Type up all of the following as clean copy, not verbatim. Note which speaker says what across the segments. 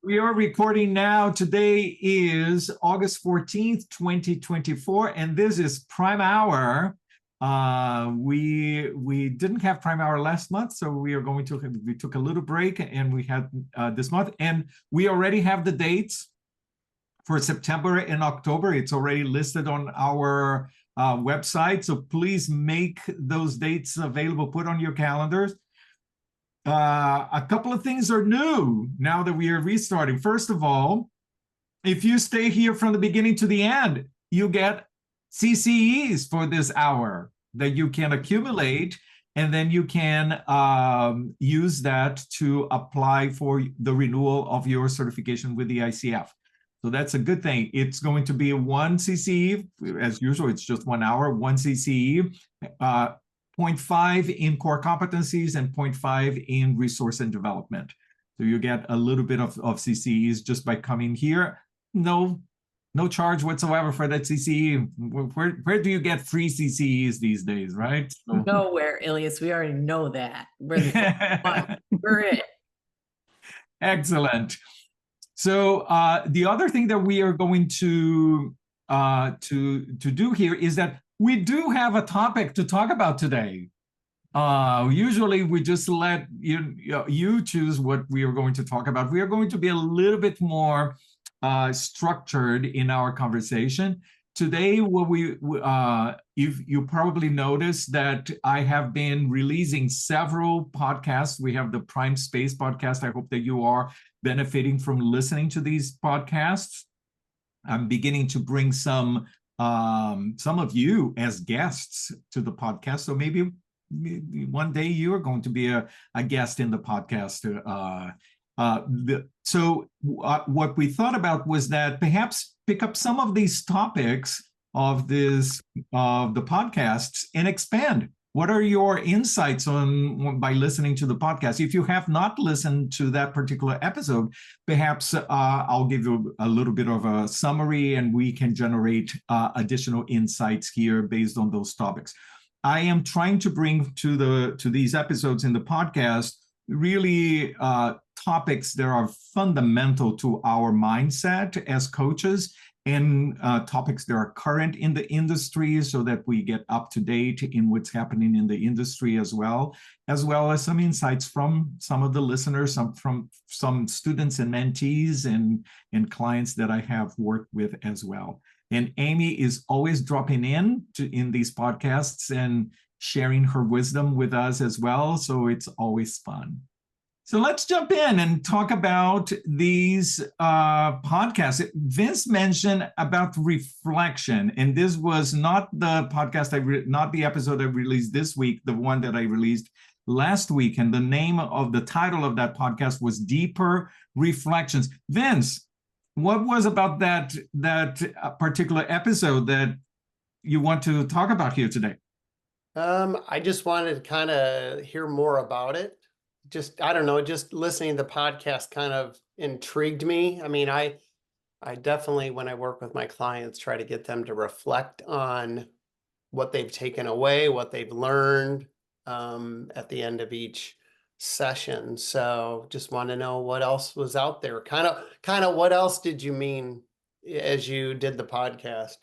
Speaker 1: We are recording now. Today is August 14th, 2024, and this is Prime Hour. We didn't have Prime Hour last month, so we took a little break, and we had this month, and we already have the dates for September and October. It's already listed on our website, so please make those dates available, put on your calendars. A couple of things are new now that we are restarting. First of all, if you stay here from the beginning to the end, you get CCEs for this hour that you can accumulate, and then you can use that to apply for the renewal of your certification with the ICF. So that's a good thing. It's going to be one CCE, as usual, it's just 1 hour, one CCE, 0.5 in core competencies and 0.5 in resource and development. So you get a little bit of CCEs just by coming here. No charge whatsoever for that CCE. Where do you get free CCEs these days, right? So.
Speaker 2: Nowhere, Ilias. We already know that. We're it.
Speaker 1: Excellent. So the other thing that we are going to do here is that we do have a topic to talk about today. Usually we just let you choose what we are going to talk about. We are going to be a little bit more structured in our conversation. Today, if you probably noticed that I have been releasing several podcasts. We have the Prime Space podcast. I hope that you are benefiting from listening to these podcasts. I'm beginning to bring some of you as guests to the podcast. So maybe one day you are going to be a guest in the podcast. What we thought about was that perhaps pick up some of these topics of the podcasts and expand. What are your insights by listening to the podcast? If you have not listened to that particular episode, perhaps I'll give you a little bit of a summary, and we can generate additional insights here based on those topics. I am trying to bring to these episodes in the podcast really topics that are fundamental to our mindset as coaches, and topics that are current in the industry, so that we get up to date in what's happening in the industry as well as some insights from some of the listeners, from some students and mentees and clients that I have worked with as well. And Amy is always dropping in these podcasts and sharing her wisdom with us as well, so it's always fun. So let's jump in and talk about these podcasts. Vince mentioned about reflection, and this was not the podcast, not the episode I released this week, the one that I released last week. And the title of that podcast was Deeper Reflections. Vince, what was about that particular episode that you want to talk about here today?
Speaker 3: I just wanted to kind of hear more about it. I don't know, just listening to the podcast kind of intrigued me. I mean, I definitely, when I work with my clients, try to get them to reflect on what they've taken away, what they've learned at the end of each session. So just want to know what else was out there. Kind of what else did you mean as you did the podcast?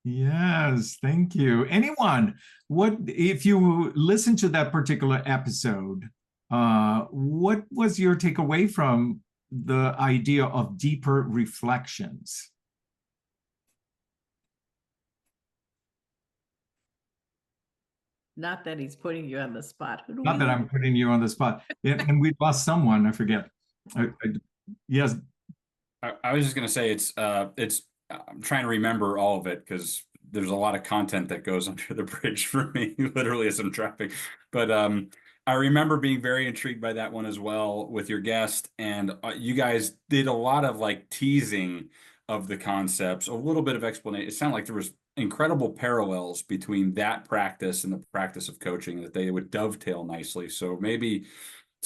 Speaker 1: Yes, thank you. Anyone, if you listen to that particular episode, what was your takeaway from the idea of deeper reflections?
Speaker 2: Not that he's putting you on the spot.
Speaker 1: Not that I'm putting you on the spot. And we lost someone, I forget. Yes.
Speaker 4: I was just going to say I'm trying to remember all of it because there's a lot of content that goes under the bridge for me, literally as I'm driving. But I remember being very intrigued by that one as well with your guest, and you guys did a lot of like teasing of the concepts, a little bit of explanation. It sounded like there was incredible parallels between that practice and the practice of coaching, that they would dovetail nicely. So maybe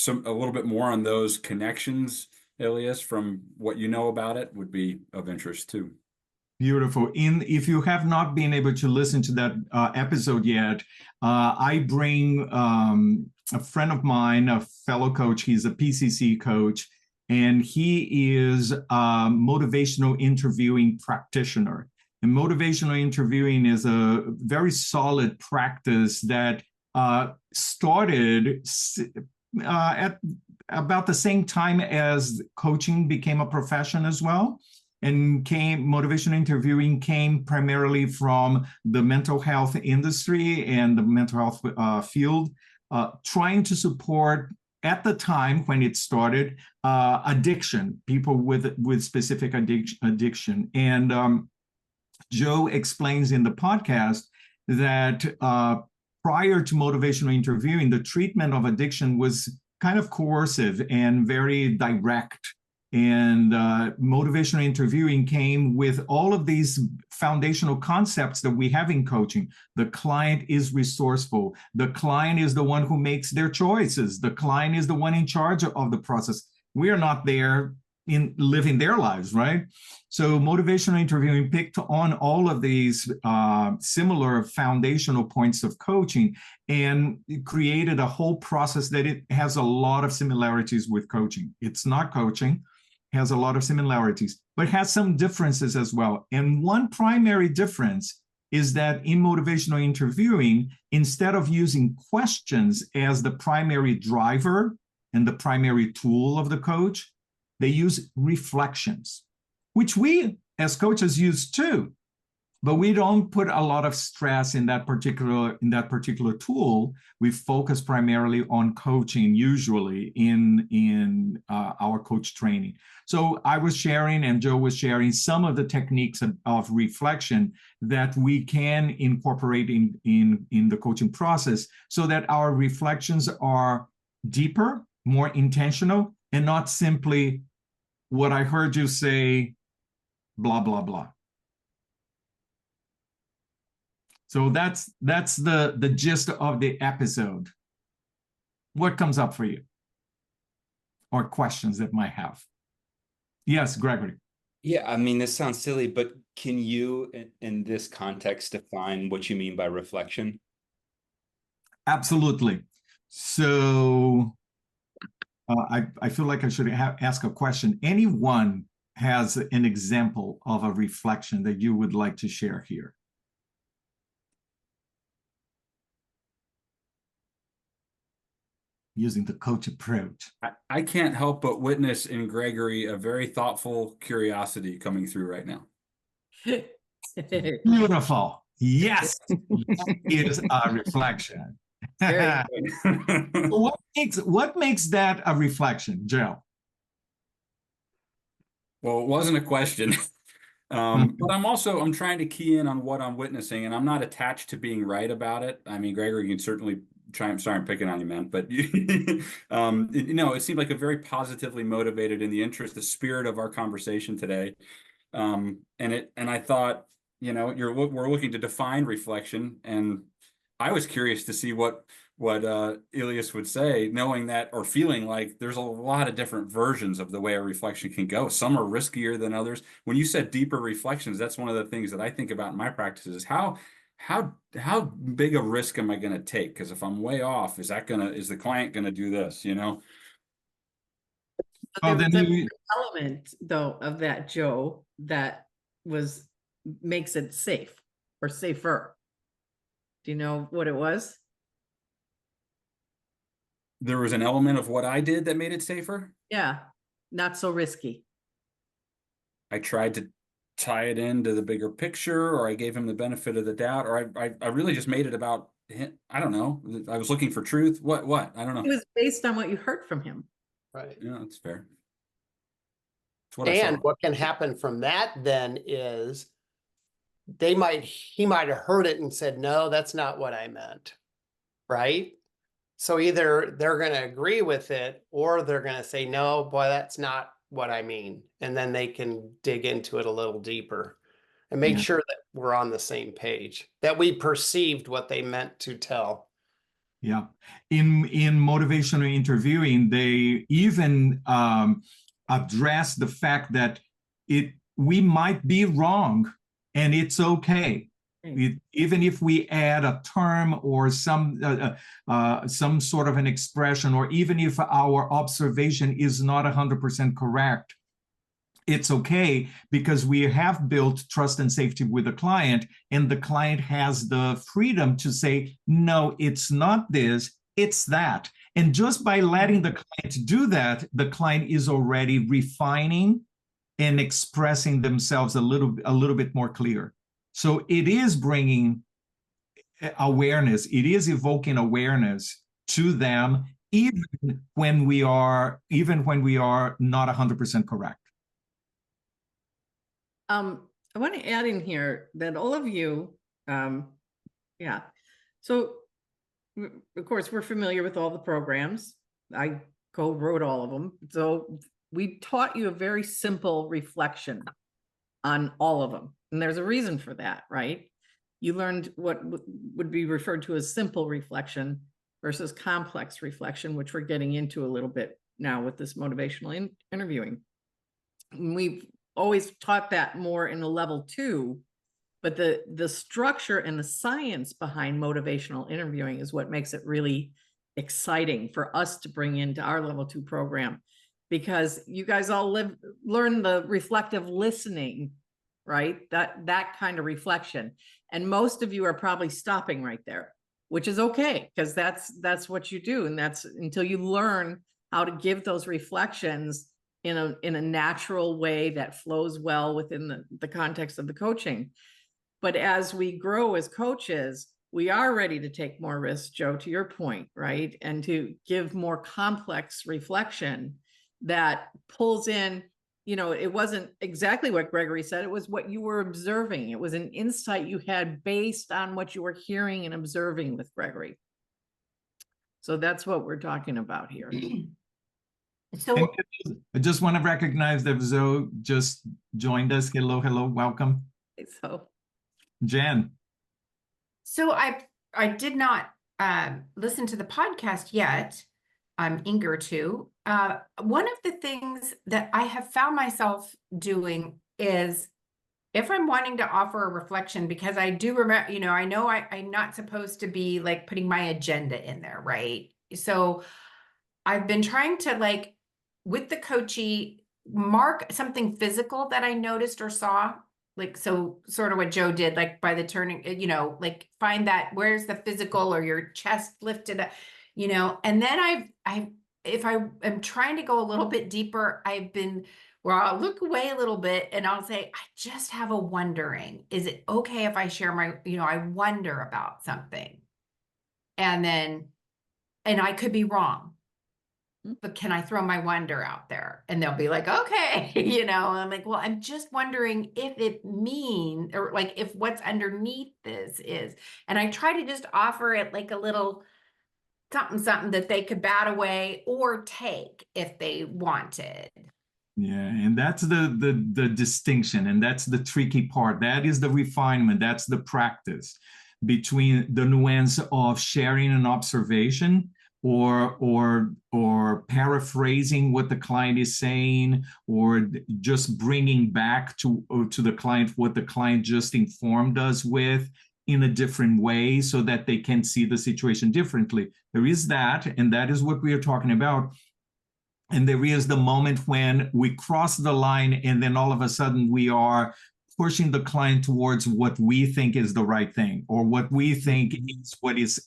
Speaker 4: a little bit more on those connections, Ilias, from what you know about it would be of interest too.
Speaker 1: Beautiful. If you have not been able to listen to that episode yet, I bring a friend of mine, a fellow coach. He's a PCC coach, and he is a motivational interviewing practitioner. And motivational interviewing is a very solid practice that started at about the same time as coaching became a profession as well. And motivational interviewing came primarily from the mental health industry and the mental health field, trying to support, at the time when it started, addiction, people with specific addiction. And Joe explains in the podcast that prior to motivational interviewing, the treatment of addiction was kind of coercive and very direct. And motivational interviewing came with all of these foundational concepts that we have in coaching. The client is resourceful. The client is the one who makes their choices. The client is the one in charge of the process. We are not there in living their lives, right? So motivational interviewing picked on all of these similar foundational points of coaching and created a whole process that it has a lot of similarities with coaching. It's not coaching, has a lot of similarities, but has some differences as well. And one primary difference is that in motivational interviewing, instead of using questions as the primary driver and the primary tool of the coach, they use reflections, which we as coaches use too, but we don't put a lot of stress in that particular tool. We focus primarily on coaching, usually in our coach training. So I was sharing, and Joe was sharing, some of the techniques of reflection that we can incorporate in the coaching process, so that our reflections are deeper, more intentional, and not simply what I heard you say, blah, blah, blah. So that's the gist of the episode. What comes up for you? Or questions that might have? Yes, Gregory.
Speaker 5: Yeah, I mean, this sounds silly, but can you, in this context, define what you mean by reflection?
Speaker 1: Absolutely. So I feel like I should ask a question. Anyone has an example of a reflection that you would like to share here? Using the coach approach.
Speaker 4: I can't help but witness in Gregory a very thoughtful curiosity coming through right now.
Speaker 1: Beautiful. Yes, that is a reflection. What makes that a reflection, Joe?
Speaker 4: Well, it wasn't a question. But I'm trying to key in on what I'm witnessing, and I'm not attached to being right about it. I mean, Gregory, you can certainly try. I'm sorry, I'm picking on you, man. But it seemed like a very positively motivated, in the interest, the spirit of our conversation today. And I thought, we're looking to define reflection, and I was curious to see what Elias would say, knowing that, or feeling like there's a lot of different versions of the way a reflection can go. Some are riskier than others. When you said deeper reflections, that's one of the things that I think about in my practices is how big a risk am I going to take? Because if I'm way off, is the client going to do this,
Speaker 2: There's an element, though, of that, Joe, that makes it safe or safer. Do you know what it was?
Speaker 4: There was an element of what I did that made it safer?
Speaker 2: Yeah, not so risky.
Speaker 4: I tried to tie it into the bigger picture, or I gave him the benefit of the doubt, or I really just made it about him. I don't know. I was looking for truth. What? I don't know.
Speaker 2: It was based on what you heard from him.
Speaker 3: Right.
Speaker 4: Yeah, that's fair.
Speaker 3: And what can happen from that then is he might have heard it and said, no, that's not what I meant. Right. So either they're going to agree with it, or they're going to say, no, boy, that's not what I mean. And then they can dig into it a little deeper and make sure that we're on the same page, that we perceived what they meant to tell.
Speaker 1: Yeah. In motivational interviewing, they even address the fact that we might be wrong, and it's okay. Even if we add a term or some sort of an expression, or even if our observation is not 100% correct, it's okay, because we have built trust and safety with the client, and the client has the freedom to say, no, it's not this, it's that. And just by letting the client do that, the client is already refining and expressing themselves a little bit more clear. So it is bringing awareness, it is evoking awareness to them, even when we are not 100% correct.
Speaker 2: I want to add in here that all of you, yeah. So of course, we're familiar with all the programs. I co-wrote all of them. So we taught you a very simple reflection on all of them. And there's a reason for that, right? You learned what would be referred to as simple reflection versus complex reflection, which we're getting into a little bit now with this motivational interviewing. And we've always taught that more in a level 2, but the structure and the science behind motivational interviewing is what makes it really exciting for us to bring into our level 2 program, because you guys all learn the reflective listening, right? That kind of reflection. And most of you are probably stopping right there, which is okay, because that's what you do. And that's until you learn how to give those reflections in a natural way that flows well within the context of the coaching. But as we grow as coaches, we are ready to take more risks, Joe, to your point, right? And to give more complex reflection that pulls in, it wasn't exactly what Gregory said. It was what you were observing. It was an insight you had based on what you were hearing and observing with Gregory. So that's what we're talking about here.
Speaker 6: So
Speaker 1: I just want to recognize that Zoe just joined us. Hello, welcome.
Speaker 2: So
Speaker 1: Jen.
Speaker 6: So I did not listen to the podcast yet. I'm eager to. One of the things that I have found myself doing is, if I'm wanting to offer a reflection, because I do remember, I know I'm not supposed to be like putting my agenda in there, right? So I've been trying to, with the coachee, mark something physical that I noticed or saw. So sort of what Joe did, by the turning, find that where's the physical, or your chest lifted up, and then if I am trying to go a little bit deeper, where I'll look away a little bit and I'll say, I just have a wondering, is it okay if I share my, I wonder about something, and I could be wrong, but can I throw my wonder out there? And they'll be like, okay, I'm like, well, I'm just wondering if it means, or if what's underneath this is, and I try to just offer it like a little something that they could bat away or take if they wanted.
Speaker 1: Yeah, and that's the distinction, and that's the tricky part. That is the refinement, that's the practice between the nuance of sharing an observation or paraphrasing what the client is saying, or just bringing back to the client what the client just informed us with in a different way, so that they can see the situation differently. There is that, and that is what we are talking about. And there is the moment when we cross the line, and then all of a sudden we are pushing the client towards what we think is the right thing, or what we think is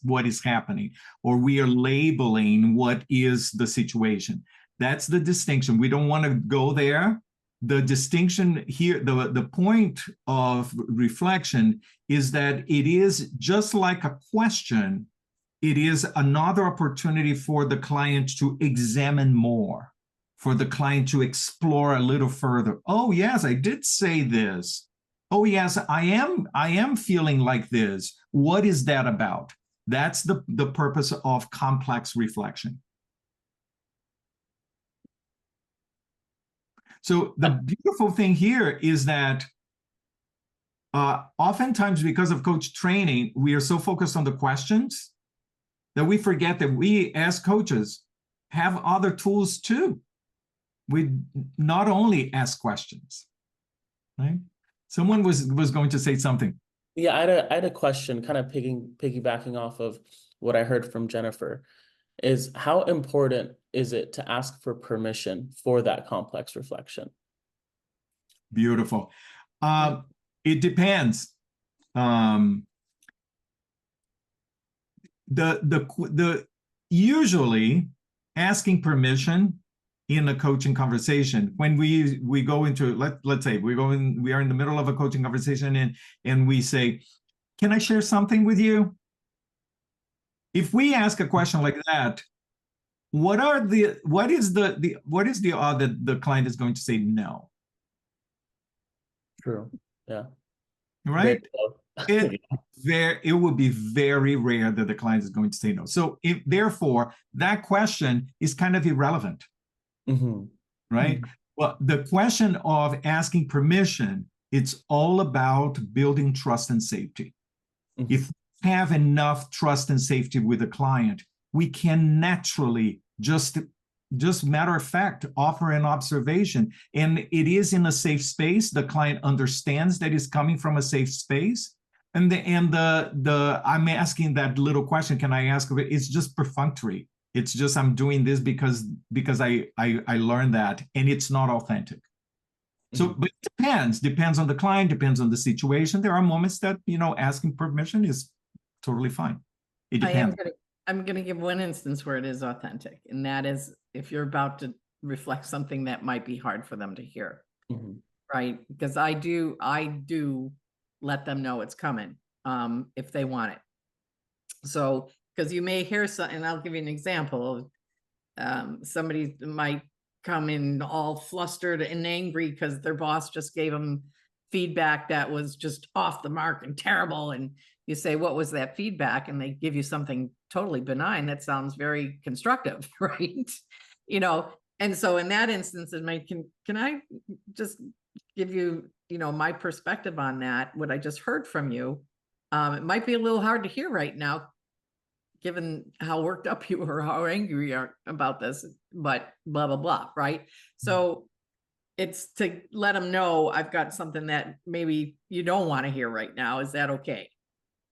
Speaker 1: what is happening, or we are labeling what is the situation. That's the distinction. We don't want to go there. The distinction here, the point of reflection is that it is just like a question. It is another opportunity for the client to examine more, for the client to explore a little further. Oh, yes, I did say this. Oh, yes, I am feeling like this. What is that about? That's the purpose of complex reflection. So the beautiful thing here is that oftentimes, because of coach training, we are so focused on the questions that we forget that we, as coaches, have other tools too. We not only ask questions, right? Someone was going to say something.
Speaker 7: Yeah, I had a question kind of piggybacking off of what I heard from Jennifer, is how important is it to ask for permission for that complex reflection?
Speaker 1: Beautiful. It depends. The usually asking permission in a coaching conversation, when we go into, let's say we are in the middle of a coaching conversation, and we say, can I share something with you? If we ask a question like that, what is the odd that the client is going to say no?
Speaker 7: True. Yeah.
Speaker 1: Right?
Speaker 7: Very
Speaker 1: It would be very rare that the client is going to say no. So therefore, that question is kind of irrelevant,
Speaker 7: Mm-hmm.
Speaker 1: right?
Speaker 7: Mm-hmm.
Speaker 1: Well, the question of asking permission, it's all about building trust and safety.
Speaker 7: Mm-hmm.
Speaker 1: If we have enough trust and safety with the client, we can naturally just matter of fact offer an observation, and it is in a safe space. The client understands that it's coming from a safe space, and I'm asking that little question, can I ask? It's just perfunctory. It's just, I'm doing this because I learned that, and it's not authentic. So, but it depends on the client, depends on the situation. There are moments that, asking permission is totally fine. It depends.
Speaker 2: I'm gonna give one instance where it is authentic, and that is if you're about to reflect something that might be hard for them to hear,
Speaker 7: Mm-hmm.
Speaker 2: right? Because I do let them know it's coming, if they want it. So, because you may hear something, and I'll give you an example. Somebody might come in all flustered and angry because their boss just gave them feedback that was just off the mark and terrible. And you say, what was that feedback? And they give you something totally benign that sounds very constructive, right? And so in that instance, it might, can I just give you, my perspective on that, what I just heard from you. It might be a little hard to hear right now, given how worked up you are, how angry you are about this, but blah, blah, blah, right? So it's to let them know I've got something that maybe you don't want to hear right now. Is that okay?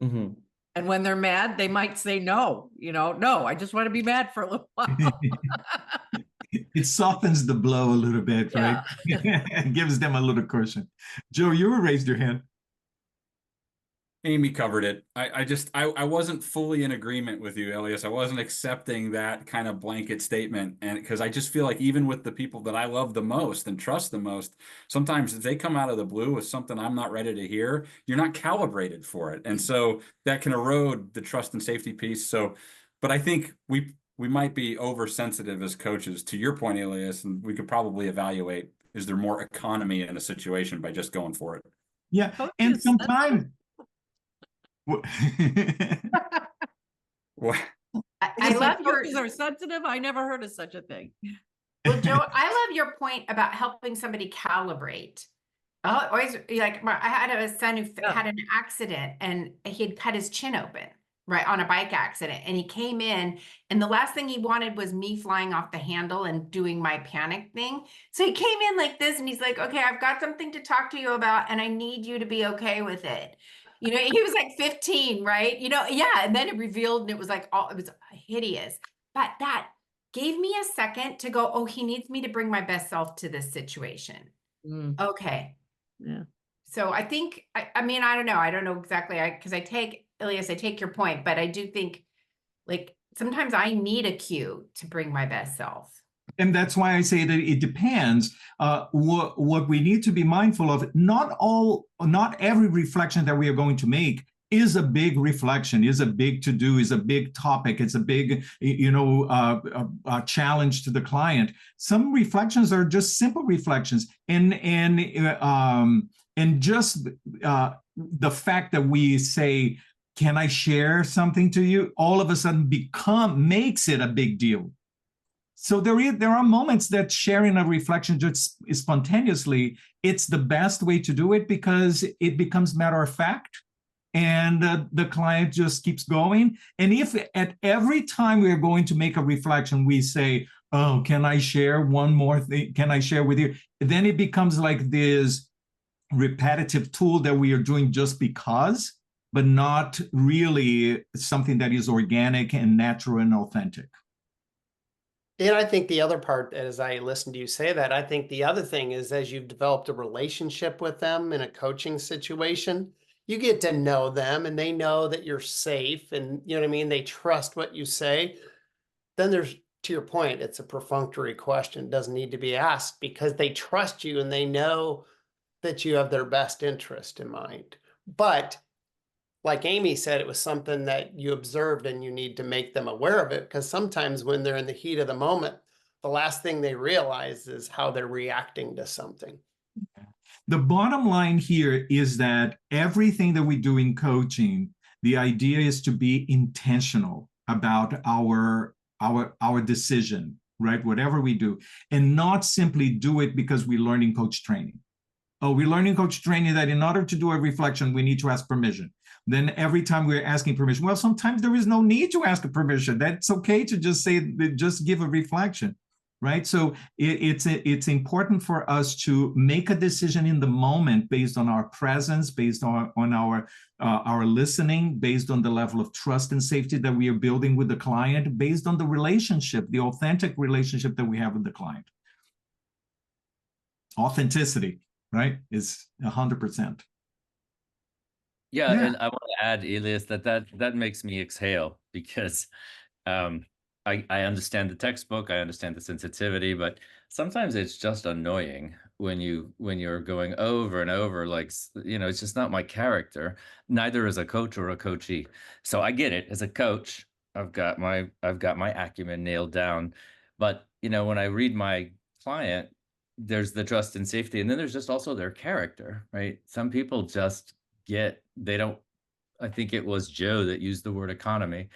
Speaker 7: Mm-hmm.
Speaker 2: And when they're mad, they might say no, no, I just want to be mad for a little while.
Speaker 1: It softens the blow a little bit, right?
Speaker 2: Yeah.
Speaker 1: It gives them a little cushion. Joe, you raised your hand.
Speaker 4: Amy covered it. I wasn't fully in agreement with you, Elias. I wasn't accepting that kind of blanket statement. And because I just feel like even with the people that I love the most and trust the most, sometimes if they come out of the blue with something I'm not ready to hear, you're not calibrated for it. And so that can erode the trust and safety piece. So, but I think we might be oversensitive as coaches, to your point, Elias, and we could probably evaluate, is there more economy in a situation by just going for it?
Speaker 1: Yeah.
Speaker 2: Coaches,
Speaker 1: And sometimes
Speaker 4: What?
Speaker 6: I love your
Speaker 2: coaches are sensitive. I never heard of such a thing.
Speaker 6: Well, Joe, I love your point about helping somebody calibrate. Oh, always like I had a son who had an accident and he had cut his chin open, right, on a bike accident. And he came in and the last thing he wanted was me flying off the handle and doing my panic thing. So he came in like this and he's like, okay, I've got something to talk to you about and I need you to be okay with it. He was like 15, right? Yeah. And then it revealed and it was like, it was hideous. But that gave me a second to go, oh, he needs me to bring my best self to this situation. Okay.
Speaker 2: Yeah.
Speaker 6: So I think, I mean, I don't know. I don't know exactly. Because I take your point, but I do think like sometimes I need a cue to bring my best self.
Speaker 1: And that's why I say that it depends. What we need to be mindful of, not every reflection that we are going to make is a big reflection, is a big to-do, is a big topic, it's a big, challenge to the client. Some reflections are just simple reflections, and just the fact that we say, "Can I share something to you?" all of a sudden makes it a big deal. So there are moments that sharing a reflection just spontaneously, it's the best way to do it because it becomes matter of fact, and the client just keeps going. And if at every time we are going to make a reflection, we say, "Oh, can I share one more thing? Can I share with you?" Then it becomes like this repetitive tool that we are doing just because, but not really something that is organic and natural and authentic.
Speaker 3: And I think the other part, as I listen to you say that, I think the other thing is as you've developed a relationship with them in a coaching situation, you get to know them and they know that you're safe and you know what I mean? They trust what you say. Then there's, to your point, it's a perfunctory question. It doesn't need to be asked because they trust you and they know that you have their best interest in mind. But like Amy said, it was something that you observed and you need to make them aware of it because sometimes when they're in the heat of the moment, the last thing they realize is how they're reacting to something.
Speaker 1: The bottom line here is that everything that we do in coaching, the idea is to be intentional about our decision, right? Whatever we do, and not simply do it because we learn in coach training. Oh, we learn in coach training that in order to do a reflection, we need to ask permission. Then every time we're asking permission, well, sometimes there is no need to ask a permission. That's okay to just say, just give a reflection, right? So it's important for us to make a decision in the moment based on our presence, based on our listening, based on the level of trust and safety that we are building with the client, based on the relationship, the authentic relationship that we have with the client. Authenticity, right, is 100%.
Speaker 8: Yeah,
Speaker 1: Yeah.
Speaker 8: and I want to add, Elias, that makes me exhale because I understand the textbook, I understand the sensitivity, but sometimes it's just annoying when you're going over and over, like, it's just not my character, neither as a coach or a coachee. So I get it. As a coach, I've got my acumen nailed down, but when I read my client, there's the trust and safety, and then there's just also their character, right? Some people just they don't. I think it was Joe that used the word economy.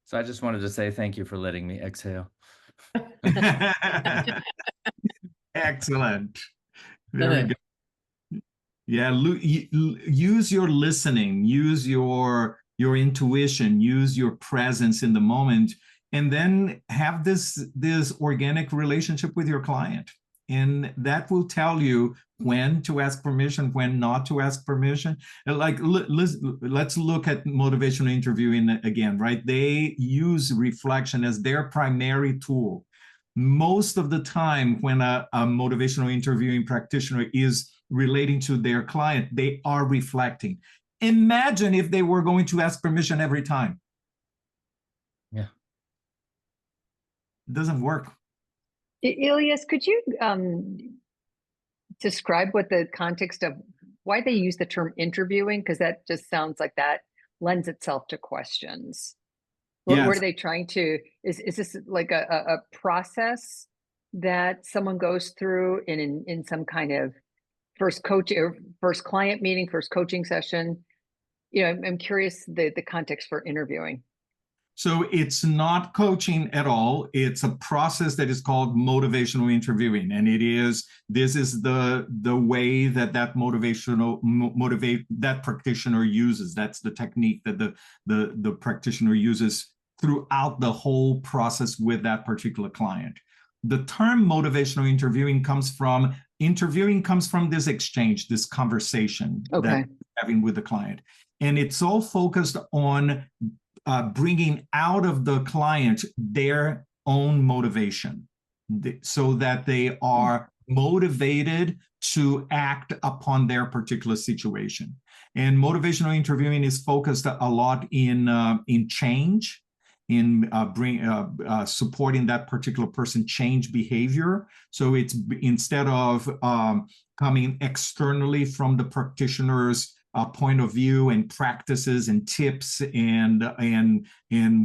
Speaker 8: So I just wanted to say thank you for letting me exhale.
Speaker 1: Excellent. Very good. Yeah, use your listening, use your intuition, use your presence in the moment, and then have this organic relationship with your client. And that will tell you when to ask permission, when not to ask permission. Like, let's look at motivational interviewing again, right? They use reflection as their primary tool. Most of the time when a motivational interviewing practitioner is relating to their client, they are reflecting. Imagine if they were going to ask permission every time.
Speaker 8: Yeah.
Speaker 1: It doesn't work.
Speaker 9: Elias, could you describe what the context of why they use the term interviewing? Because that just sounds like that lends itself to questions.
Speaker 1: Yes.
Speaker 9: What are they trying to, is this like a process that someone goes through in some kind of first client meeting, first coaching session? I'm curious the context for interviewing.
Speaker 1: So it's not coaching at all. It's a process that is called motivational interviewing. And this is the way that that practitioner uses. That's the technique that the practitioner uses throughout the whole process with that particular client. The term motivational interviewing comes from this exchange, this conversation that you're having with the client. And it's all focused on bringing out of the client their own motivation so that they are motivated to act upon their particular situation. And motivational interviewing is focused a lot in change, in supporting that particular person change behavior. So it's instead of coming externally from the practitioner's point of view and practices and tips and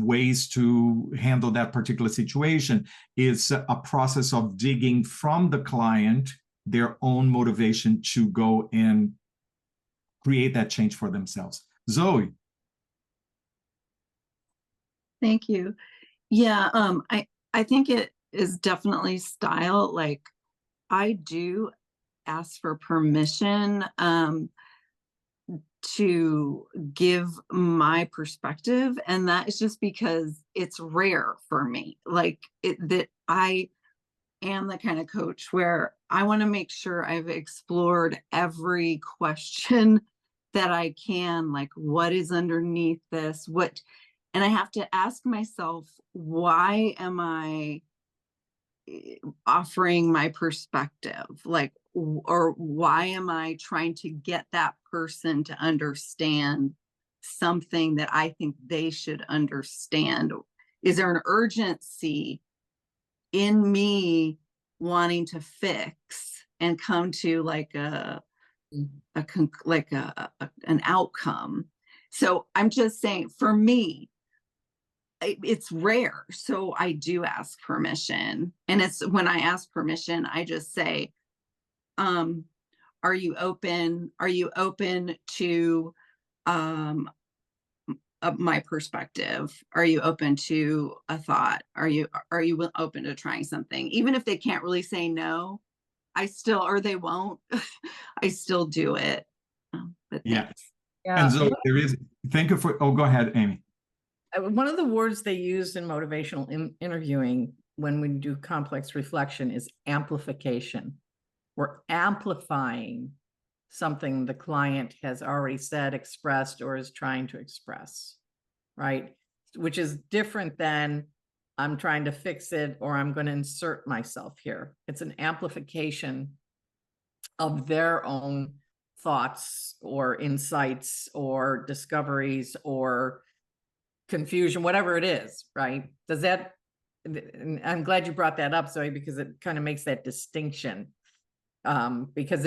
Speaker 1: ways to handle that particular situation, is a process of digging from the client their own motivation to go and create that change for themselves. Zoe.
Speaker 10: Thank you. Yeah, I think it is definitely style. Like, I do ask for permission to give my perspective, and that is just because it's rare for me. Like, that I am the kind of coach where I want to make sure I've explored every question that I can, like what is underneath this? And I have to ask myself, why am I offering my perspective? Like, or why am I trying to get that person to understand something that I think they should understand? Is there an urgency in me wanting to fix and come to like an outcome? So I'm just saying, for me, it's rare. So I do ask permission. And it's when I ask permission, I just say, are you open? Are you open to my perspective? Are you open to a thought? Are you open to trying something? Even if they can't really say no, or they won't, I still do it. But
Speaker 1: Yeah.
Speaker 10: thanks.
Speaker 2: Yeah.
Speaker 1: And so there is, thank you for, oh, go ahead, Amy.
Speaker 2: One of the words they use in motivational interviewing when we do complex reflection is amplification. We're amplifying something the client has already said, expressed, or is trying to express, right? Which is different than I'm trying to fix it or I'm going to insert myself here. It's an amplification of their own thoughts or insights or discoveries or confusion, whatever it is, right? Does that, and I'm glad you brought that up, Zoe, because it kind of makes that distinction. Because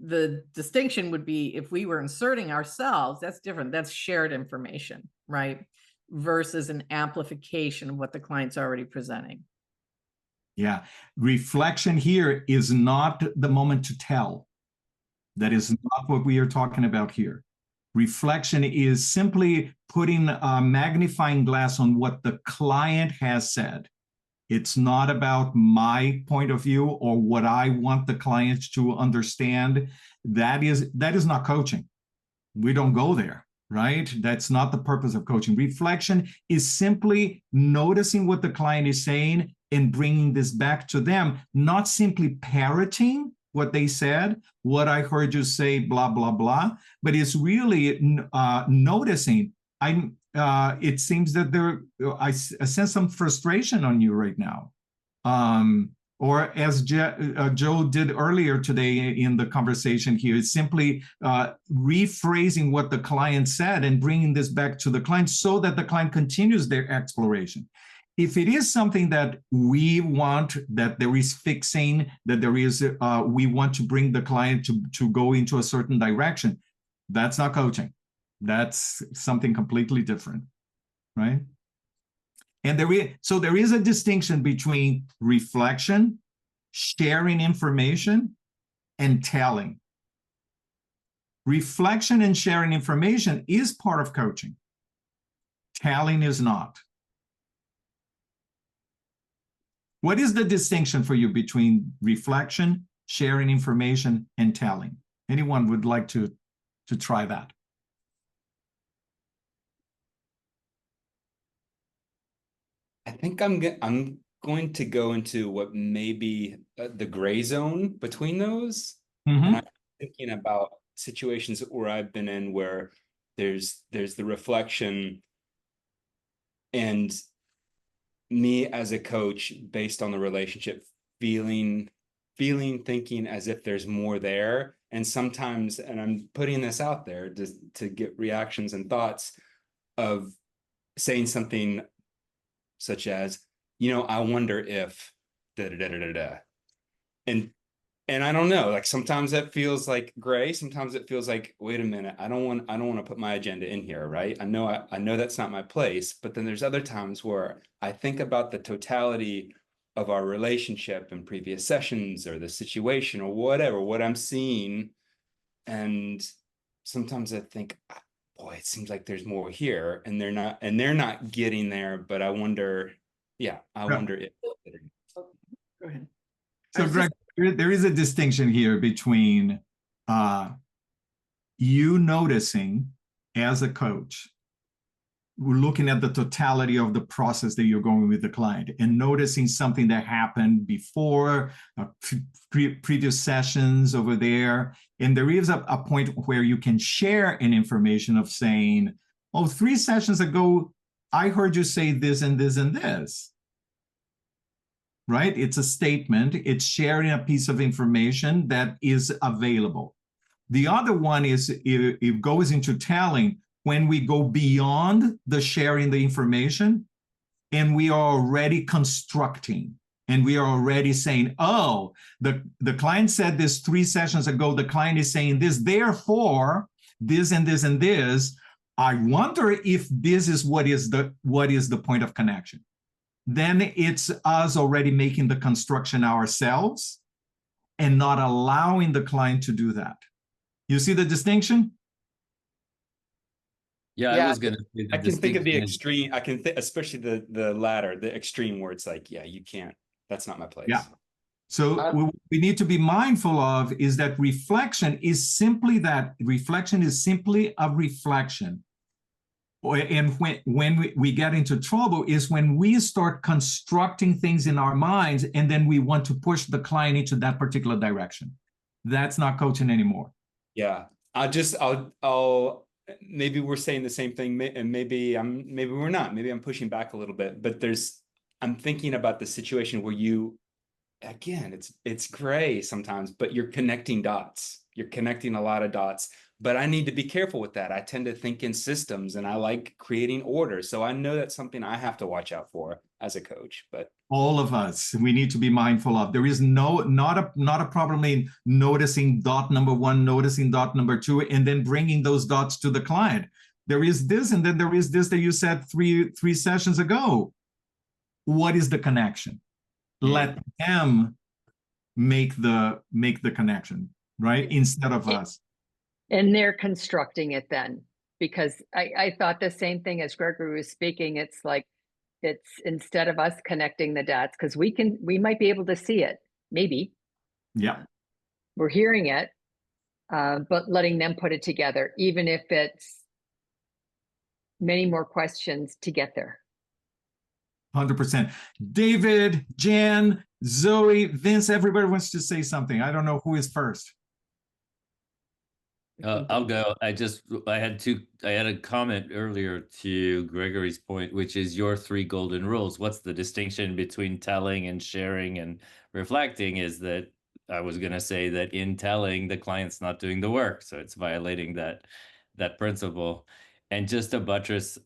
Speaker 2: the distinction would be if we were inserting ourselves, that's different. That's shared information, right? Versus an amplification of what the client's already presenting.
Speaker 1: Yeah. Reflection here is not the moment to tell. That is not what we are talking about here. Reflection is simply putting a magnifying glass on what the client has said. It's not about my point of view or what I want the client to understand. That is not coaching. We don't go there, right? That's not the purpose of coaching. Reflection is simply noticing what the client is saying and bringing this back to them, not simply parroting what they said, what I heard you say, blah, blah, blah, but it's really noticing. It seems that I sense some frustration on you right now. Or as Joe did earlier today in the conversation here, is simply rephrasing what the client said and bringing this back to the client so that the client continues their exploration. If it is something that we want, that there is fixing, that there is, we want to bring the client to go into a certain direction, that's not coaching. That's something completely different, right? And there is a distinction between reflection, sharing information, and telling. Reflection and sharing information is part of coaching. Telling is not. What is the distinction for you between reflection, sharing information, and telling? Anyone would like to try that?
Speaker 5: I think I'm going to go into what may be the gray zone between those.
Speaker 1: Mm-hmm.
Speaker 5: And I'm thinking about situations where I've been in where there's the reflection and me as a coach based on the relationship thinking as if there's more there. And sometimes, and I'm putting this out there to get reactions and thoughts of saying something such as, I wonder if da da da da da. And I don't know, like sometimes that feels like gray. Sometimes it feels like, wait a minute, I don't want to put my agenda in here, right? I know that's not my place. But then there's other times where I think about the totality of our relationship in previous sessions or the situation or whatever, what I'm seeing. And sometimes I think, boy, it seems like there's more here, and they're not getting there. But I wonder, I wonder if.
Speaker 2: Go ahead.
Speaker 1: So, Greg, there is a distinction here between you noticing as a coach looking at the totality of the process that you're going with the client and noticing something that happened before previous sessions over there. And there is a point where you can share an information of saying, oh, 3 sessions ago, I heard you say this and this and this. Right? It's a statement. It's sharing a piece of information that is available. The other one is it goes into telling when we go beyond the sharing the information and we are already constructing and we are already saying, oh, the client said this 3 sessions ago, the client is saying this, therefore, this and this and this. I wonder if this is what is the point of connection. Then it's us already making the construction ourselves and not allowing the client to do that. You see the distinction?
Speaker 8: Yeah,
Speaker 3: Yeah,
Speaker 8: I was gonna say the
Speaker 5: I can think of the
Speaker 8: distinction is-
Speaker 5: extreme. I can think, especially the latter, the extreme where it's like, yeah, you can't. That's not my place.
Speaker 1: Yeah. So what we need to be mindful of is that reflection is simply that. Reflection is simply a reflection. And when we get into trouble is when we start constructing things in our minds and then we want to push the client into that particular direction. That's not coaching anymore.
Speaker 5: Yeah. I'll maybe we're saying the same thing, and maybe we're not. Maybe I'm pushing back a little bit, but I'm thinking about the situation where again, it's gray sometimes, but you're connecting dots. You're connecting a lot of dots. But I need to be careful with that. I tend to think in systems and I like creating order. So I know that's something I have to watch out for as a coach. But
Speaker 1: all of us, we need to be mindful of. There is not a problem in noticing dot number 1, noticing dot number 2, and then bringing those dots to the client. There is this, and then there is this that you said three sessions ago. What is the connection? Let them make the connection, right? Instead of us.
Speaker 9: And they're constructing it then, because I thought the same thing as Gregory was speaking. It's like, it's instead of us connecting the dots, because we might be able to see it, maybe.
Speaker 1: Yeah.
Speaker 9: We're hearing it, but letting them put it together, even if it's many more questions to get there.
Speaker 1: 100%. David, Jan, Zoe, Vince, everybody wants to say something. I don't know who is first.
Speaker 8: I'll go. I had a comment earlier to Gregory's point, which is your 3 golden rules. What's the distinction between telling and sharing and reflecting? Is that I was going to say that in telling, the client's not doing the work, so it's violating that principle. And just to buttress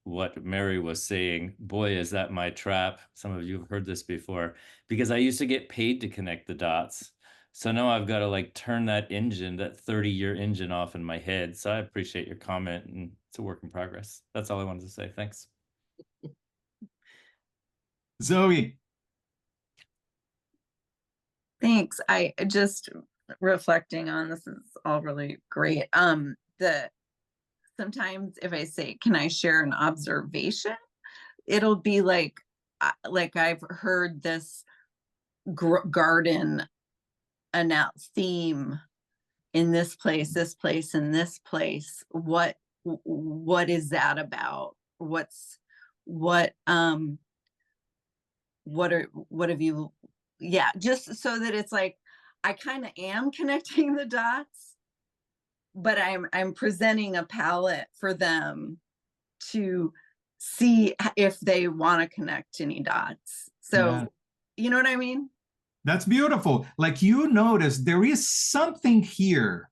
Speaker 8: what Mary was saying, boy, is that my trap. Some of you have heard this before, because I used to get paid to connect the dots. So now I've got to like turn that engine, that 30-year engine off in my head. So I appreciate your comment, and it's a work in progress. That's all I wanted to say. Thanks.
Speaker 1: Zoe.
Speaker 10: Thanks. I just reflecting on this is all really great. Sometimes if I say, can I share an observation? It'll be like I've heard this garden theme in this place, and this place. What is that about? What have you? Yeah, just so that it's like I kind of am connecting the dots, but I'm presenting a palette for them to see if they want to connect any dots. So,
Speaker 1: yeah.
Speaker 10: You know what I mean?
Speaker 1: That's beautiful. Like, you notice there is something here.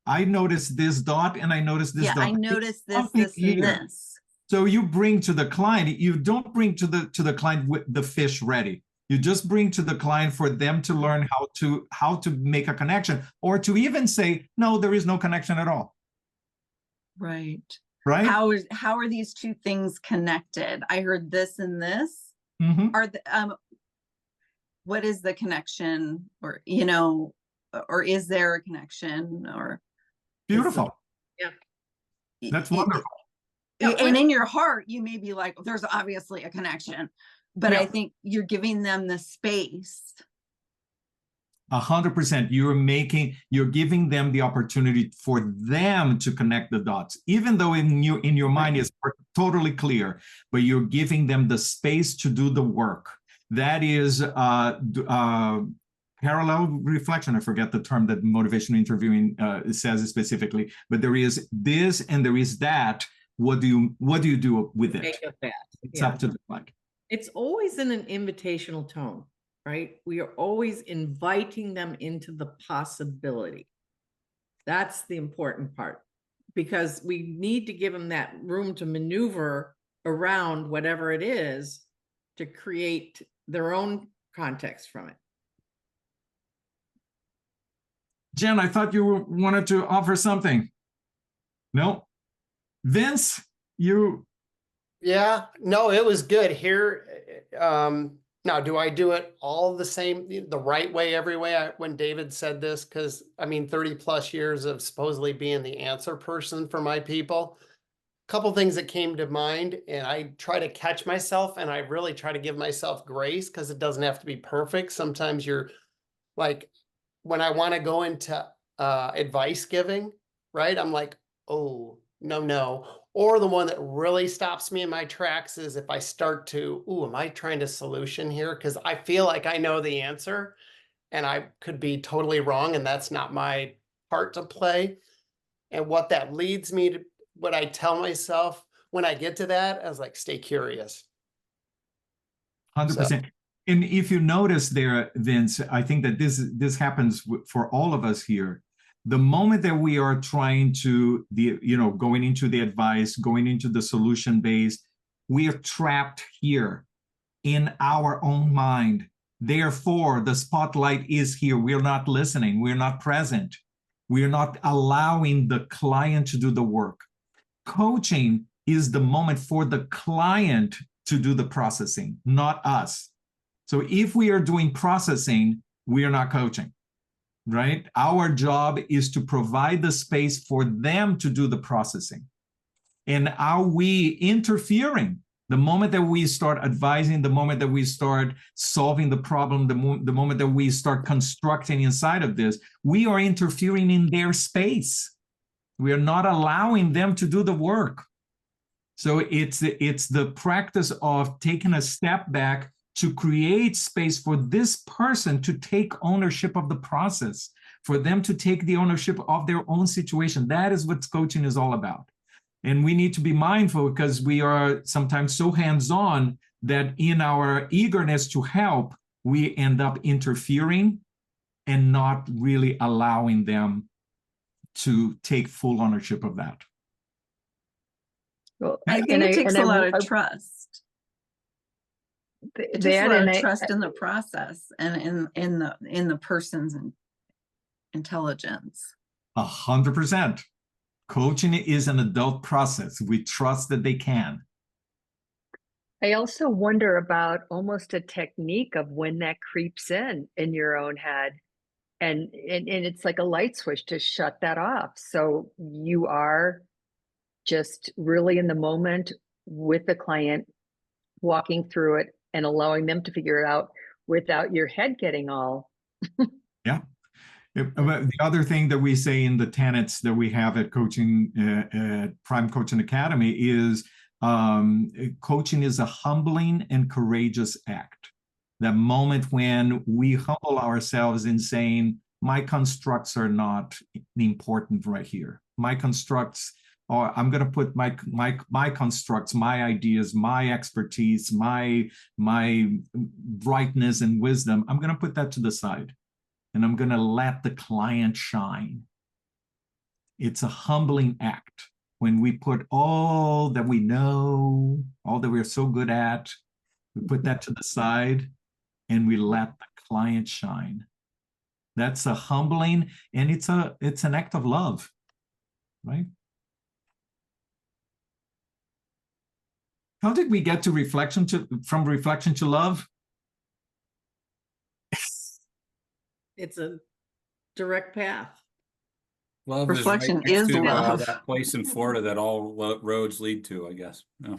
Speaker 1: I noticed this dot and I noticed this dot.
Speaker 10: I noticed this,
Speaker 1: and
Speaker 10: this.
Speaker 1: So you bring to the client, you don't bring to the client with the fish ready. You just bring to the client for them to learn how to make a connection, or to even say, no, there is no connection at all.
Speaker 10: Right.
Speaker 1: Right.
Speaker 10: How are these 2 things connected? I heard this and this.
Speaker 1: Mm-hmm.
Speaker 10: Are the what is the connection, or or is there a connection, or
Speaker 1: Beautiful.
Speaker 2: Yeah.
Speaker 1: That's wonderful.
Speaker 10: And in your heart you may be like, there's obviously a connection, but
Speaker 1: Yeah.
Speaker 10: I think you're giving them the space
Speaker 1: 100%. You're giving them the opportunity for them to connect the dots, even though in your mind is totally clear, but you're giving them the space to do the work. That is parallel reflection. I forget the term that motivational interviewing says specifically, but there is this and there is that. What do you do with it?
Speaker 2: Make of that.
Speaker 1: It's up to the client.
Speaker 2: It's always in an invitational tone, right? We are always inviting them into the possibility. That's the important part, because we need to give them that room to maneuver around whatever it is to create their own context from it.
Speaker 1: Jen, I thought you wanted to offer something. No? Vince, you...
Speaker 3: Yeah, no, it was good here. Now, do I do it all the same, the right way every way? When David said this, because I mean, 30 plus years of supposedly being the answer person for my people, a couple things that came to mind, and I try to catch myself, and I really try to give myself grace because it doesn't have to be perfect. Sometimes you're like, when I want to go into advice giving, right? I'm like, oh, no. Or the one that really stops me in my tracks is if I start to, am I trying to solution here? Because I feel like I know the answer and I could be totally wrong, and that's not my part to play. And what that leads me to, what I tell myself when I get to that, I was like, stay curious.
Speaker 1: 100%. And if you notice there, Vince, I think that this happens for all of us here. The moment that we are trying to, going into the advice, going into the solution based, we are trapped here in our own mind. Therefore, the spotlight is here. We're not listening. We're not present. We're not allowing the client to do the work. Coaching is the moment for the client to do the processing, not us. So if we are doing processing, we are not coaching. Right? Our job is to provide the space for them to do the processing. And are we interfering? The moment that we start advising, the moment that we start solving the problem, the moment that we start constructing inside of this, we are interfering in their space. We are not allowing them to do the work. So it's the practice of taking a step back to create space for this person to take ownership of the process, for them to take the ownership of their own situation. That is what coaching is all about. And we need to be mindful because we are sometimes so hands-on that in our eagerness to help, we end up interfering and not really allowing them to take full ownership of that.
Speaker 9: Well,
Speaker 10: I think it takes a lot of trust. It takes a lot of trust in the process and in the person's intelligence.
Speaker 1: 100%. Coaching is an adult process. We trust that they can.
Speaker 9: I also wonder about almost a technique of when that creeps in your own head. And it's like a light switch to shut that off. So you are just really in the moment with the client, walking through it and allowing them to figure it out without your head getting all.
Speaker 1: Yeah. The other thing that we say in the tenets that we have at coaching, at Prime Coaching Academy is coaching is a humbling and courageous act. That moment when we humble ourselves in saying, my constructs are not important right here. My constructs are, I'm going to put my constructs, my ideas, my expertise, my brightness and wisdom, I'm going to put that to the side. And I'm going to let the client shine. It's a humbling act when we put all that we know, all that we're so good at, we put that to the side and we let the client shine. That's a humbling, and it's an act of love, right? How did we get to from reflection to love?
Speaker 2: It's a direct path.
Speaker 4: Love
Speaker 10: Reflection
Speaker 4: is right next
Speaker 10: is
Speaker 4: to,
Speaker 10: love.
Speaker 4: that place in Florida that all roads lead to, I guess. No.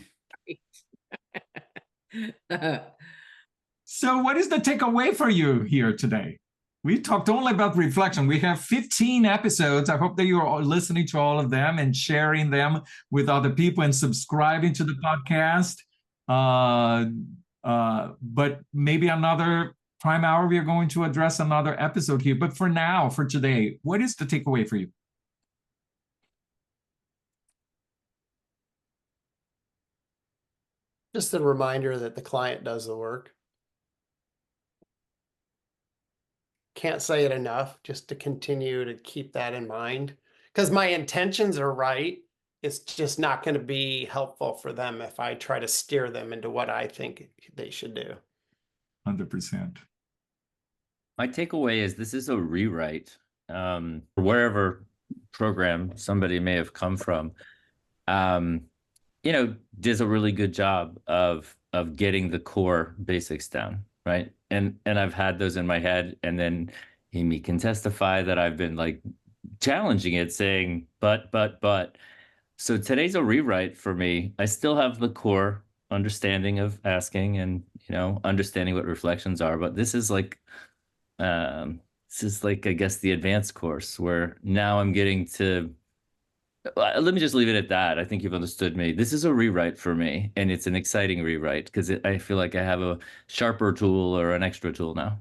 Speaker 1: So what is the takeaway for you here today? We talked only about reflection. We have 15 episodes. I hope that you're all listening to all of them and sharing them with other people and subscribing to the podcast. But maybe another prime hour, we are going to address another episode here. But for now, for today, what is the takeaway for you?
Speaker 3: Just a reminder that the client does the work. Can't say it enough, just to continue to keep that in mind. Because my intentions are right. It's just not going to be helpful for them if I try to steer them into what I think they should do.
Speaker 1: 100%.
Speaker 8: My takeaway is this is a rewrite. Wherever program somebody may have come from, does a really good job of getting the core basics down, right? And I've had those in my head, and then Amy can testify that I've been like challenging it, saying, but. So today's a rewrite for me. I still have the core understanding of asking and, understanding what reflections are, but this is like, I guess, the advanced course where now I'm getting to, let me just leave it at that. I think you've understood me. This is a rewrite for me, and it's an exciting rewrite because I feel like I have a sharper tool or an extra tool now.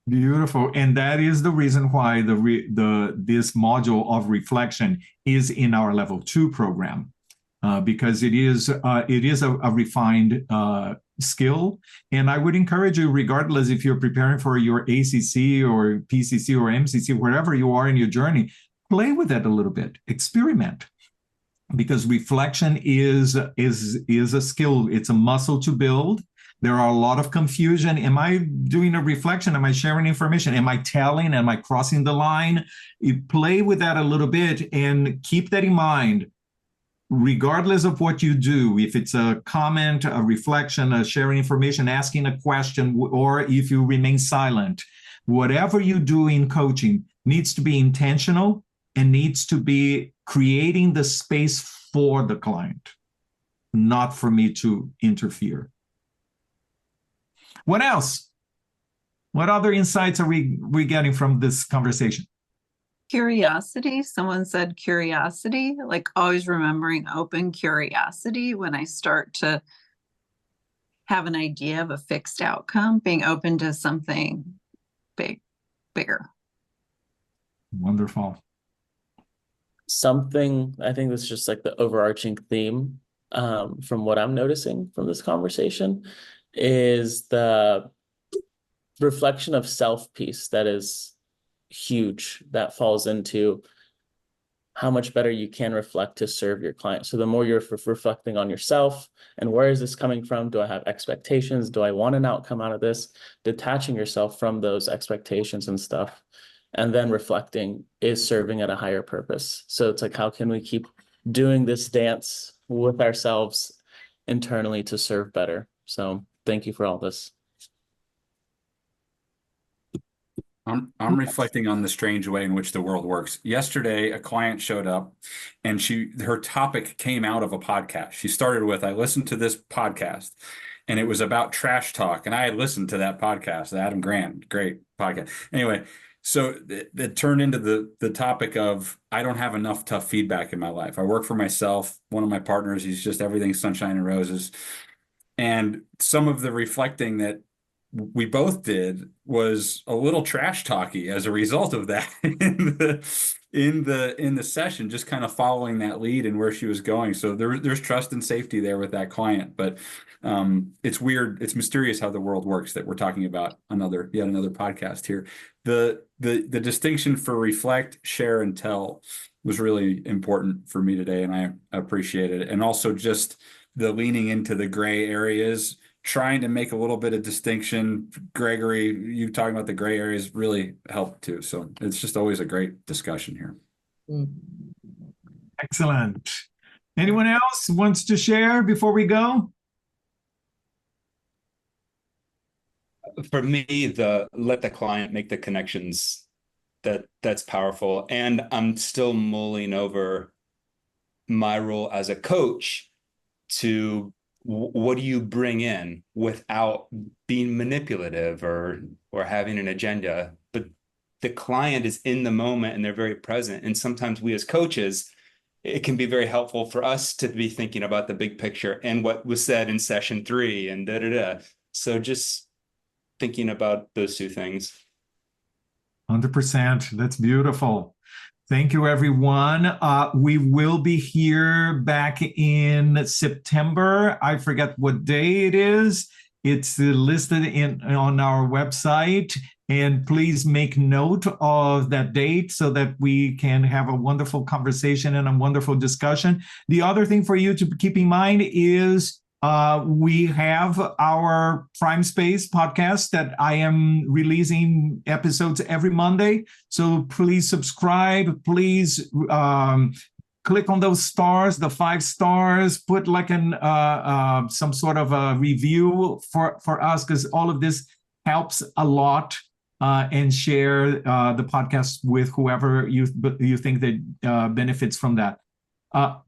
Speaker 1: Beautiful. And that is the reason why this module of reflection is in our level 2 program, because it is a refined skill. And I would encourage you, regardless if you're preparing for your ACC or PCC or MCC, wherever you are in your journey, play with it a little bit, experiment. Because reflection is a skill. It's a muscle to build. There are a lot of confusion. Am I doing a reflection? Am I sharing information? Am I telling? Am I crossing the line? You play with that a little bit and keep that in mind. Regardless of what you do, if it's a comment, a reflection, a sharing information, asking a question, or if you remain silent, whatever you do in coaching needs to be intentional and needs to be creating the space for the client, not for me to interfere. What else? What other insights are we getting from this conversation?
Speaker 10: Curiosity. Someone said curiosity, like always remembering open curiosity when I start to have an idea of a fixed outcome, being open to something bigger.
Speaker 1: Wonderful.
Speaker 7: Something, I think this is just like the overarching theme from what I'm noticing from this conversation is the reflection of self piece that is huge, that falls into how much better you can reflect to serve your client. So the more you're reflecting on yourself and where is this coming from? Do I have expectations? Do I want an outcome out of this? Detaching yourself from those expectations and stuff, and then reflecting is serving at a higher purpose. So it's like, how can we keep doing this dance with ourselves internally to serve better? So thank you for all this.
Speaker 4: I'm reflecting on the strange way in which the world works. Yesterday, a client showed up and her topic came out of a podcast. She started with, I listened to this podcast and it was about trash talk. And I had listened to that podcast, Adam Grant, great podcast. Anyway, so it turned into the topic of, I don't have enough tough feedback in my life. I work for myself. One of my partners, he's just everything sunshine and roses. And some of the reflecting that we both did was a little trash talky as a result of that in the session, just kind of following that lead and where she was going. So there's trust and safety there with that client, but it's weird. It's mysterious how the world works that we're talking about yet another podcast here. The distinction for reflect, share, and tell was really important for me today, and I appreciate it. And also just the leaning into the gray areas, trying to make a little bit of distinction. Gregory, you talking about the gray areas really helped too. So it's just always a great discussion here.
Speaker 1: Excellent. Anyone else wants to share before we go?
Speaker 5: For me, let the client make the connections, that's powerful. And I'm still mulling over my role as a coach to what do you bring in without being manipulative or having an agenda, but the client is in the moment and they're very present. And sometimes we as coaches, it can be very helpful for us to be thinking about the big picture and what was said in session 3 and da da da. So just thinking about those two things.
Speaker 1: 100%. That's beautiful. Thank you, everyone. We will be here back in September. I forget what day it is. It's listed on our website. And please make note of that date so that we can have a wonderful conversation and a wonderful discussion. The other thing for you to keep in mind is we have our Prime Space podcast that I am releasing episodes every Monday. So please subscribe. Please click on those stars, the 5 stars, put like some sort of a review for us, because all of this helps a lot. And share the podcast with whoever you think that benefits from that.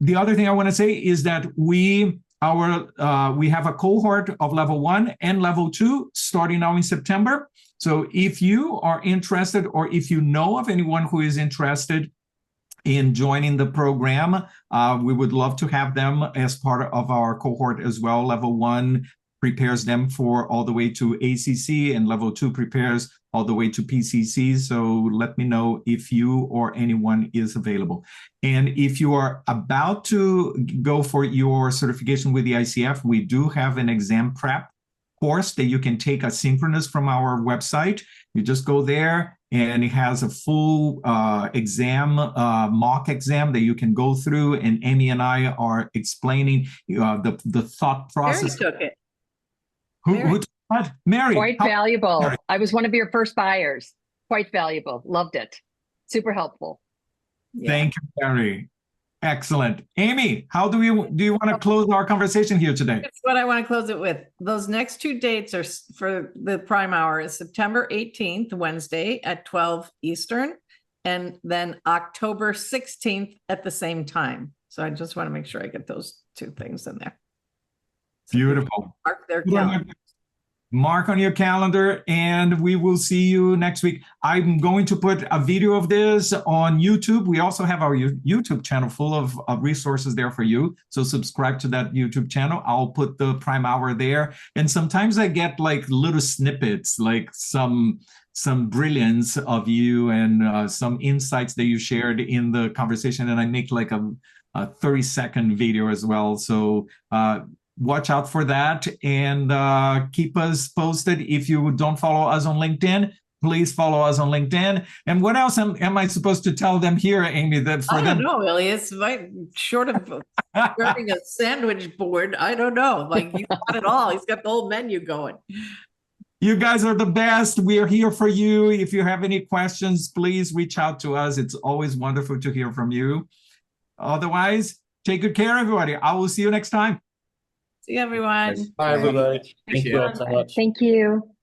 Speaker 1: The other thing I want to say is that we have a cohort of level 1 and level 2 starting now in September. So if you are interested, or if you know of anyone who is interested in joining the program, we would love to have them as part of our cohort as well. Level 1 prepares them for all the way to ACC, and level 2 prepares all the way to PCC. So let me know if you or anyone is available. And if you are about to go for your certification with the ICF, we do have an exam prep course that you can take asynchronous from our website. You just go there, and it has a full exam, mock exam that you can go through. And Amy and I are explaining the thought process.
Speaker 2: Mary took it.
Speaker 1: Who took that? Mary.
Speaker 9: Quite valuable. I was one of your first buyers. Quite valuable. Loved it. Super helpful.
Speaker 2: Yeah.
Speaker 1: Thank you, Mary. Excellent. Amy, how do you want to close our conversation here today?
Speaker 2: That's what I want to close it with. Those next 2 dates are for the Prime Hour is September 18th, Wednesday at 12 Eastern, and then October 16th at the same time. So I just want to make sure I get those 2 things in there.
Speaker 1: Beautiful.
Speaker 2: Mark their calendar.
Speaker 1: Mark on your calendar, and we will see you next week. I'm going to put a video of this on YouTube. We also have our YouTube channel full of resources there for you. So subscribe to that YouTube channel. I'll put the Prime Hour there. And sometimes I get like little snippets, like some brilliance of you and some insights that you shared in the conversation. And I make like a 30-second video as well. So watch out for that, and keep us posted. If you don't follow us on LinkedIn, please follow us on LinkedIn. And what else am I supposed to tell them here, Amy? That for
Speaker 2: I
Speaker 1: them?
Speaker 2: don't know, really. It's like short of grabbing a sandwich board. I don't know. Like, you got it all. He's got the whole menu going.
Speaker 1: You guys are the best. We are here for you. If you have any questions, please reach out to us. It's always wonderful to hear from you. Otherwise, take good care, everybody. I will see you next time.
Speaker 2: See you, everyone.
Speaker 3: Bye, everybody.
Speaker 7: Thank you all so much.
Speaker 9: Thank you.